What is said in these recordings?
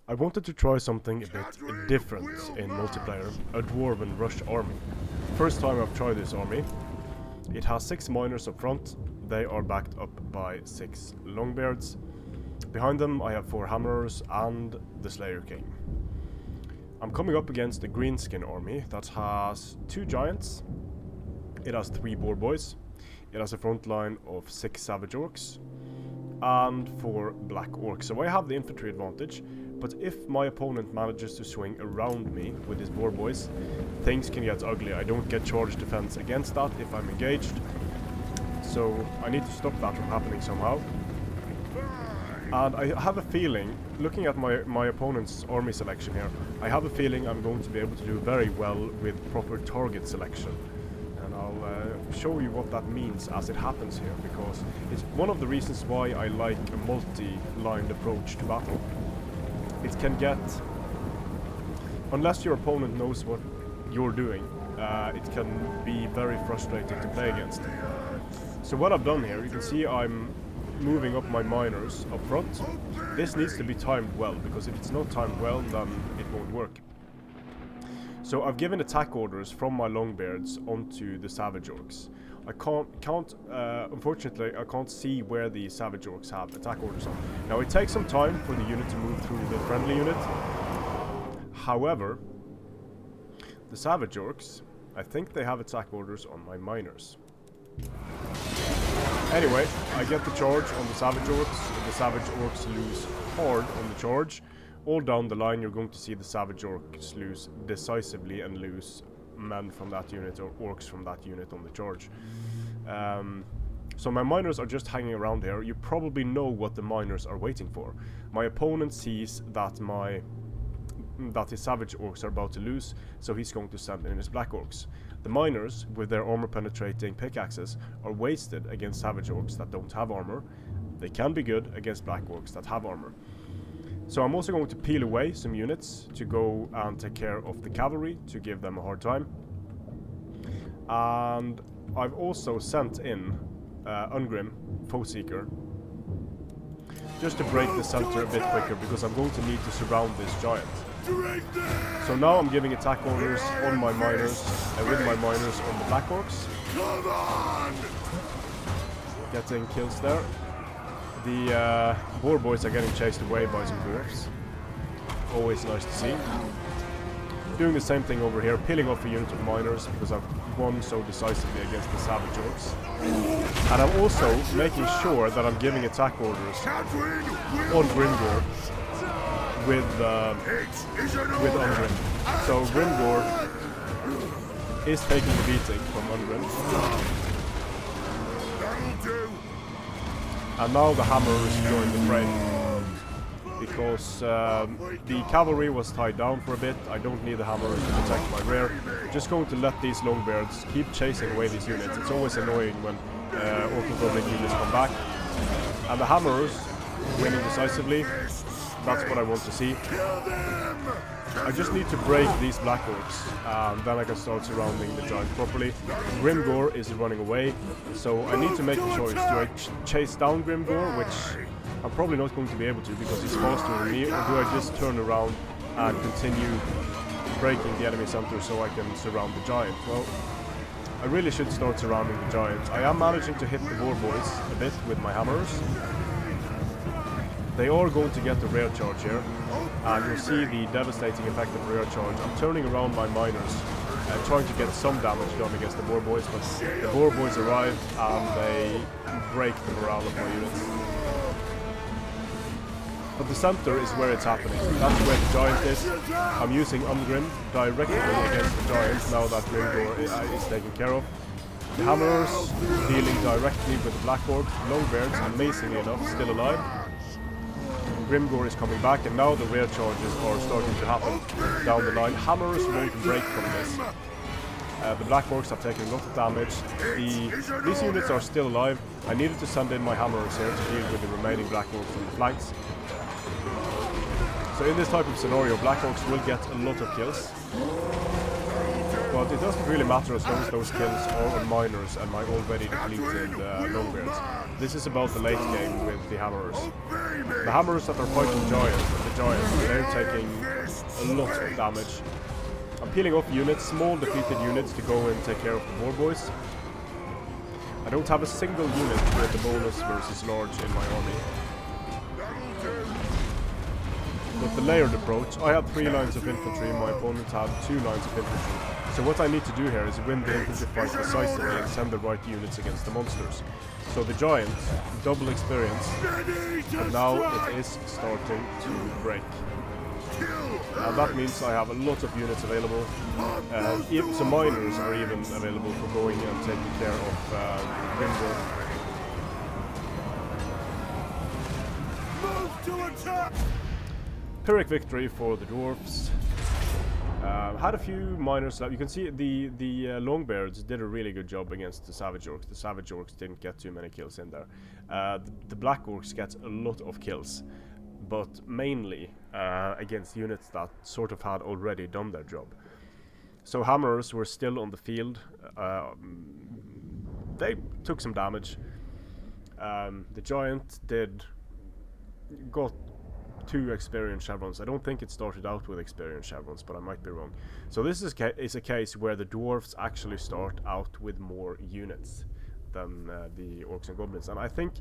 I wanted to try something a bit different in multiplayer, a Dwarven Rush army. First time I've tried this army. It has 6 miners up front, they are backed up by 6 longbeards. Behind them I have 4 hammerers and the Slayer King. I'm coming up against the Greenskin army that has 2 giants. It has 3 boar boys. It has a front line of 6 savage orcs and 4 black orcs. So I have the infantry advantage, but if my opponent manages to swing around me with his boar boys, things can get ugly. I don't get charge defense against that if I'm engaged, so I need to stop that from happening somehow. And I have a feeling, looking at my opponent's army selection here, I have a feeling I'm going to be able to do very well with proper target selection. And I'll show you what that means as it happens here, because it's one of the reasons why I like a multi-lined approach to battle. It can get, unless your opponent knows what you're doing, it can be very frustrating to play against. So what I've done here, you can see I'm moving up my miners up front. This needs to be timed well, because if it's not timed well, then it won't work. So I've given attack orders from my longbeards onto the savage orcs. Unfortunately, I can't see where the savage orcs have attack orders on. Now it takes some time for the unit to move through the friendly unit. However, the savage orcs, I think they have attack orders on my miners. Anyway, I get the charge on the savage orcs. The savage orcs lose hard on the charge. All down the line you're going to see the savage orcs lose decisively and lose men from that unit or orcs from that unit on the charge. So my miners are just hanging around here. You probably know what the miners are waiting for. My opponent sees that his savage orcs are about to lose, so he's going to send in his black orcs. The miners, with their armor penetrating pickaxes, are wasted against savage orcs that don't have armor. They can be good against black orcs that have armor. So I'm also going to peel away some units to go and take care of the cavalry to give them a hard time. And I've also sent in Ungrim, Foeseeker, just to break the center a bit quicker, because I'm going to need to surround this giant. So now I'm giving attack orders on my miners, with my miners on the black orcs. Getting kills there. The boar boys are getting chased away by some dwarfs. Always nice to see. Doing the same thing over here, peeling off a unit of miners because I've won so decisively against the savage orcs. And I'm also making sure that I'm giving attack orders on Grimgor with Ungrim. So Grimgor is taking the beating from Ungrim. And now the hammers join the fray, because the cavalry was tied down for a bit. I don't need the hammers to protect my rear. Just going to let these longbeards keep chasing away these units. It's always annoying when Orc Goblin units come back. And the hammers winning decisively, that's what I want to see. I just need to break these black orcs, and then I can start surrounding the giant properly. Grimgor is running away, so I need to make a choice. Do I chase down Grimgor, which I'm probably not going to be able to because he's faster than me, or do I just turn around and continue breaking the enemy center so I can surround the giant? Well, I really should start surrounding the giant. I am managing to hit the boar boys a bit with my hammers. They are going to get the rear charge here, and you'll see the devastating effect of rear charge. I'm turning around my miners and trying to get some damage done against the boar boys, but the boar boys arrive and they break the morale of my units. But the center is where it's happening. That's where the giant is. I'm using Ungrim directly against the giant now that Grimgor is taken care of. The hammers dealing directly with the black orcs. Longbeards, amazingly enough, still alive. Grimgor is coming back, and now the rear charges are starting to happen down the line. Hammers won't break from this. The black orcs have taken a lot of damage. These units are still alive. I needed to send in my hammers here to deal with the remaining black orcs on the flanks. So in this type of scenario, black orcs will get a lot of kills. But it doesn't really matter as long as those kills are on miners and my already depleted longbeards. This is about the late game with the hammers. The hammers that are fighting giants, giant. They're taking a lot of damage. I'm peeling off units, small defeated units, to go and take care of the war boys. I don't have a single unit with the bonus versus large in my army. With the layered approach, I had 3 lines of infantry, my opponent had 2 lines of infantry. So what I need to do here is win the infantry fight decisively and send the right units against the monsters. So the giant, double experience, but now it is starting to break. And that means I have a lot of units available. Some miners are even available for going and taking care of Grimgor. Pyrrhic victory for the dwarfs. Had a few miners left. You can see the Longbeards did a really good job against the Savage Orcs. The Savage Orcs didn't get too many kills in there. The Black Orcs get a lot of kills, but mainly against units that sort of had already done their job. So Hammerers were still on the field. They took some damage. The Giant got 2 experience chevrons. I don't think it started out with experience chevrons, but I might be wrong. So this is a case where the dwarfs actually start out with more units than the orcs and goblins. And I think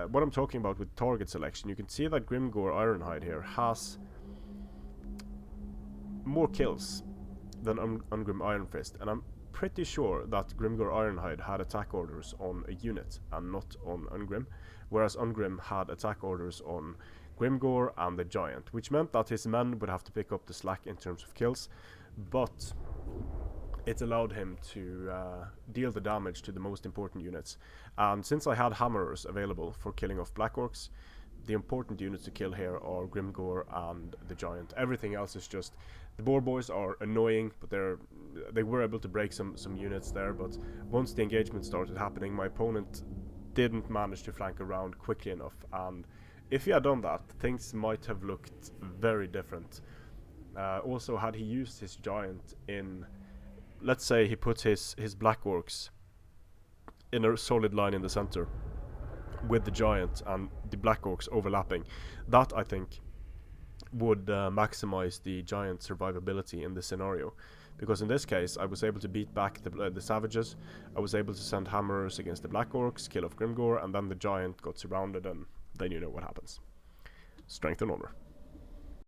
what I'm talking about with target selection, you can see that Grimgor Ironhide here has more kills than Ungrim Ironfist, and I'm pretty sure that Grimgor Ironhide had attack orders on a unit and not on Ungrim, whereas Ungrim had attack orders on Grimgor and the Giant, which meant that his men would have to pick up the slack in terms of kills, but it allowed him to deal the damage to the most important units. And since I had Hammerers available for killing off Black Orcs, the important units to kill here are Grimgor and the Giant. Everything else is just... The Boar Boys are annoying, but they were able to break some units there, but once the engagement started happening, my opponent didn't manage to flank around quickly enough, and if he had done that, things might have looked very different. Also, had he used his Giant in... Let's say he put his Black Orcs in a solid line in the center, with the Giant and the Black Orcs overlapping. That, I think, would maximize the Giant survivability in this scenario. Because in this case, I was able to beat back the Savages, I was able to send Hammerers against the Black Orcs, kill off Grimgor, and then the Giant got surrounded, and then you know what happens. Strength and honor.